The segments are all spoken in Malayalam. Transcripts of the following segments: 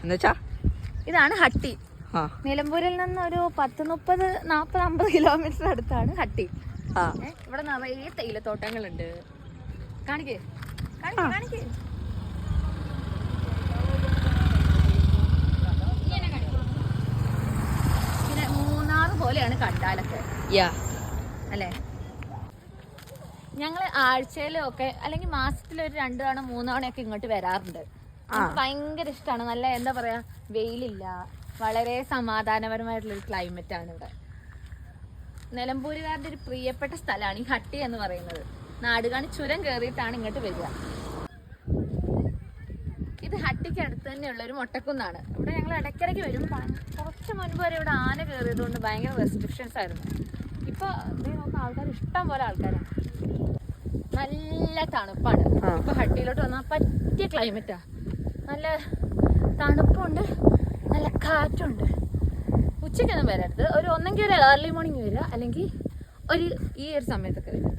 എന്നുവെച്ചാ ഇതാണ് ഹട്ടി. നിലമ്പൂരിൽ നിന്ന് ഒരു 10-30-40-50 കിലോമീറ്റർ അടുത്താണ് ഹട്ടി. ഇവിടെ നിറയെ തേയിലത്തോട്ടങ്ങളുണ്ട്. കാണിക്കേ കാണിക്കേ. പിന്നെ മൂന്നാർ പോലെയാണ് കണ്ടാലൊക്കെ അല്ലേ. ഞങ്ങള് ആഴ്ചയിലൊക്കെ അല്ലെങ്കിൽ മാസത്തിലൊരു 2 തവണ 3 തവണയൊക്കെ ഇങ്ങോട്ട് വരാറുണ്ട്. ഭയങ്കര ഇഷ്ടമാണ്. നല്ല എന്താ പറയാ, വെയിലില്ല, വളരെ സമാധാനപരമായിട്ടുള്ളൊരു ക്ലൈമറ്റ് ആണ് ഇവിടെ. നിലമ്പൂരുകാരുടെ ഒരു പ്രിയപ്പെട്ട സ്ഥലമാണ് ഈ ഹട്ടി എന്ന് പറയുന്നത്. നാടുകാണി ചുരം കയറിയിട്ടാണ് ഇങ്ങോട്ട് വരിക. ഇത് ഹട്ടിക്ക് അടുത്ത് തന്നെയുള്ള ഒരു മൊട്ടക്കുന്നാണ്. ഇവിടെ ഞങ്ങൾ ഇടയ്ക്കിടയ്ക്ക് വരും. കുറച്ച് മുൻപ് വരെ ഇവിടെ ആന കയറിയതുകൊണ്ട് ഭയങ്കര റെസ്ട്രിക്ഷൻസ് ആയിരുന്നു. ഇപ്പൊ നോക്കാം, ആൾക്കാർ ഇഷ്ടം പോലെ ആൾക്കാരാണ്. നല്ല തണുപ്പാണ്. ഇപ്പൊ ഹട്ടിയിലോട്ട് വന്നാൽ പറ്റിയ ക്ലൈമറ്റാ. നല്ല തണുപ്പുണ്ട്, നല്ല കാറ്റുണ്ട്. ഉച്ചയ്ക്കൊന്നും വരരുത്. ഒന്നെങ്കിൽ ഒരു ഏർലി മോർണിംഗ് വരിക, അല്ലെങ്കിൽ ഈ ഒരു സമയത്തൊക്കെ വരിക.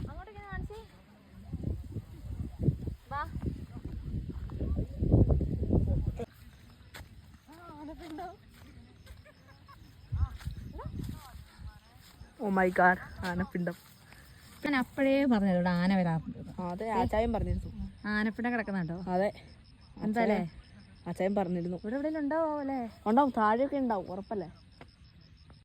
അങ്ങോട്ടൊക്കെ കാണിച്ചേ. വാ. ഓ മൈ ഗാഡ്, ആനപ്പിണ്ടം. ഞാൻ അപ്പോഴേ പറഞ്ഞത് ഇവിടെ ആന വരാറുണ്ട്. അതെ, ആച്ചായം പറഞ്ഞിരുന്നു. ആനപ്പിണ്ടം കിടക്കുന്നുണ്ടോ? അതെ, എന്താല്ലേ ആച്ചായം പറഞ്ഞിരുന്നു. ഇവിടെ എവിടെയെങ്കിലും ഉണ്ടാവോ അല്ലേ? ഉണ്ടാവും, താഴെയൊക്കെ ഉണ്ടാവും, ഉറപ്പല്ലേ.